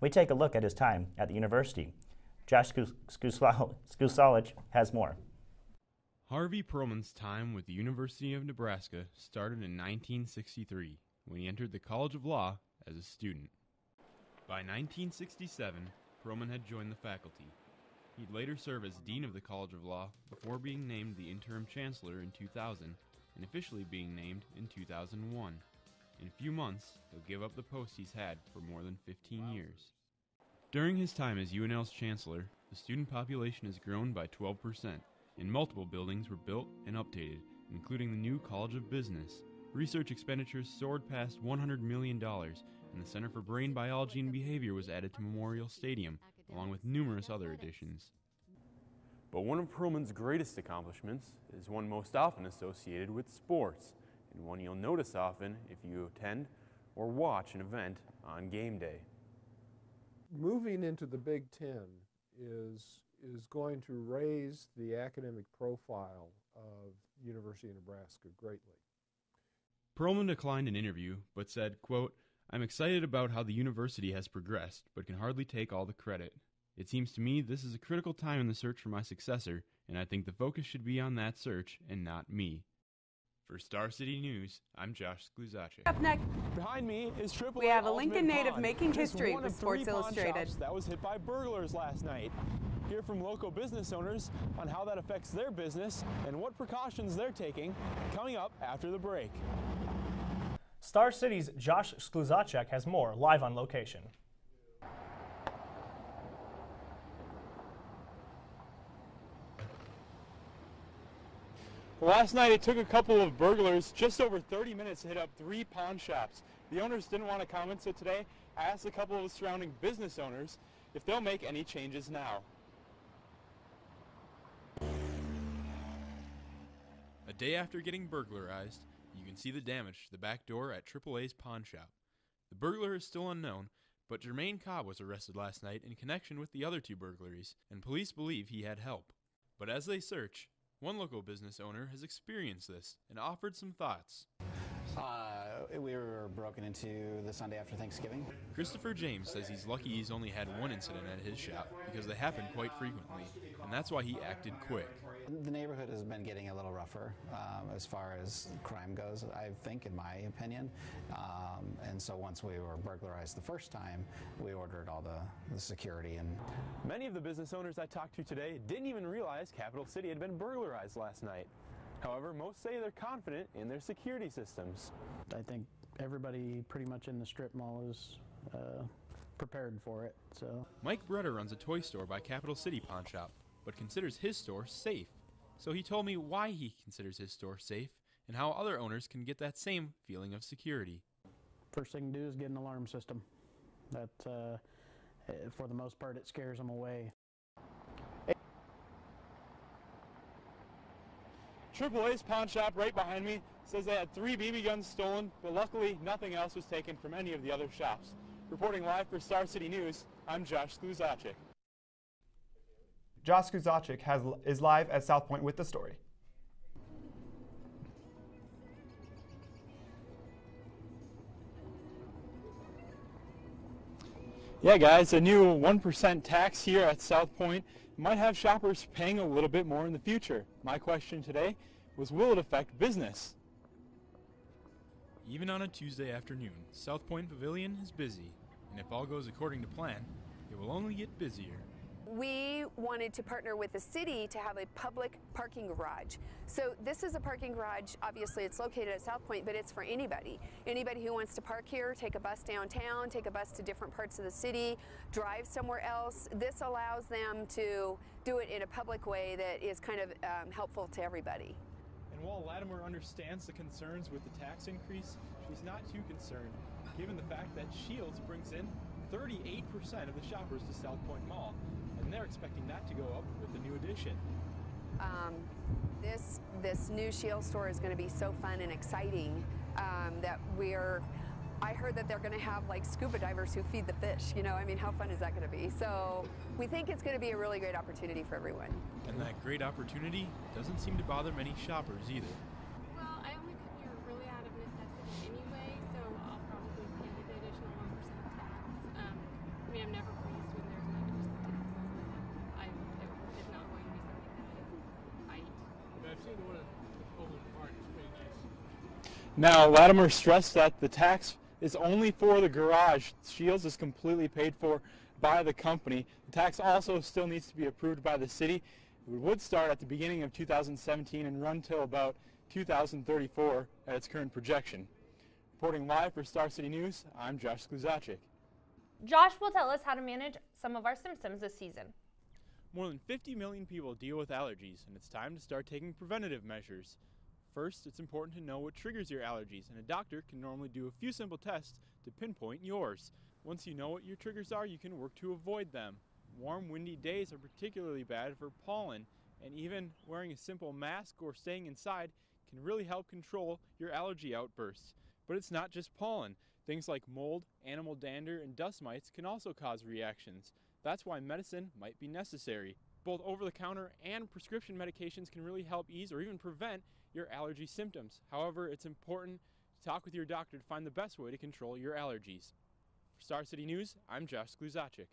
We take a look at his time at the university. Josh Skusalich has more. Harvey Perlman's time with the University of Nebraska started in 1963 when he entered the College of Law as a student. By 1967, Perlman had joined the faculty. He'd later serve as Dean of the College of Law before being named the Interim Chancellor in 2000 and officially being named in 2001. In a few months, he'll give up the post he's had for more than 15 years. During his time as UNL's Chancellor, the student population has grown by 12%, and multiple buildings were built and updated, including the new College of Business. Research expenditures soared past $100 million, and the Center for Brain Biology and Behavior was added to Memorial Stadium, along with numerous other additions. But one of Perlman's greatest accomplishments is one most often associated with sports, and one you'll notice often if you attend or watch an event on game day. Moving into the Big Ten is going to raise the academic profile of University of Nebraska greatly. Perlman declined an interview, but said, quote, "I'm excited about how the university has progressed, but can hardly take all the credit. It seems to me this is a critical time in the search for my successor, and I think the focus should be on that search and not me." For Star City News, I'm Josh Skusalich. Up next, behind me is AAA we have a Ultimate Lincoln native Pawn, making just history one with of 3 Sports pawn Illustrated. shops that was hit by burglars last night. Hear from local business owners on how that affects their business and what precautions they're taking, coming up after the break. Star City's Josh Skusalich has more live on location. Last night it took a couple of burglars just over 30 minutes to hit up 3 pawn shops. The owners didn't want to comment, so today I asked a couple of the surrounding business owners if they'll make any changes now. A day after getting burglarized, you can see the damage to the back door at AAA's pawn shop. The burglar is still unknown, but Jermaine Cobb was arrested last night in connection with the other 2 burglaries, and police believe he had help. But as they search, one local business owner has experienced this and offered some thoughts. We were broken into the Sunday after Thanksgiving. Christopher James says he's lucky he's only had one incident at his shop because they happen quite frequently, and that's why he acted quick. The neighborhood has been getting a little rougher as far as crime goes, I think, in my opinion. And so once we were burglarized the first time, we ordered all the security. And many of the business owners I talked to today didn't even realize Capital City had been burglarized last night. However, most say they're confident in their security systems. I think everybody pretty much in the strip mall is prepared for it. So Mike Brutter runs a toy store by Capital City Pawn Shop, but considers his store safe. So he told me why he considers his store safe and how other owners can get that same feeling of security. First thing to do is get an alarm system. That, for the most part, it scares them away. AAA's pawn shop right behind me says they had 3 BB guns stolen, but luckily nothing else was taken from any of the other shops. Reporting live for Star City News, I'm Josh Skusalich. Josh Skusalich is live at South Point with the story. Yeah, guys, a new 1% tax here at South Point might have shoppers paying a little bit more in the future. My question today was, will it affect business? Even on a Tuesday afternoon, South Point Pavilion is busy, and if all goes according to plan, it will only get busier. We wanted to partner with the city to have a public parking garage. So this is a parking garage. Obviously it's located at South Point, but it's for anybody. Anybody who wants to park here, take a bus downtown, take a bus to different parts of the city, drive somewhere else. This allows them to do it in a public way that is kind of helpful to everybody. And while Latimer understands the concerns with the tax increase, she's not too concerned, given the fact that Shields brings in 38% of the shoppers to South Point Mall, and they're expecting that to go up with the new addition. This new Shields store is going to be so fun and exciting I heard that they're going to have like scuba divers who feed the fish. You know, I mean, how fun is that going to be? So we think it's going to be a really great opportunity for everyone. And that great opportunity doesn't seem to bother many shoppers either. Well, I only come here really out of necessity anyway, so I'll probably pay the additional 1% tax. I mean, I'm Now, Latimer stressed that the tax is only for the garage. Shields is completely paid for by the company. The tax also still needs to be approved by the city. It would start at the beginning of 2017 and run till about 2034 at its current projection. Reporting live for Star City News, I'm Josh Skluzacek. Josh will tell us how to manage some of our symptoms this season. More than 50 million people deal with allergies, and it's time to start taking preventative measures. First, it's important to know what triggers your allergies, and a doctor can normally do a few simple tests to pinpoint yours. Once you know what your triggers are, you can work to avoid them. Warm, windy days are particularly bad for pollen, and even wearing a simple mask or staying inside can really help control your allergy outbursts. But it's not just pollen. Things like mold, animal dander, and dust mites can also cause reactions. That's why medicine might be necessary. Both over-the-counter and prescription medications can really help ease or even prevent your allergy symptoms. However, it's important to talk with your doctor to find the best way to control your allergies. For Star City News, I'm Josh Skluzacek.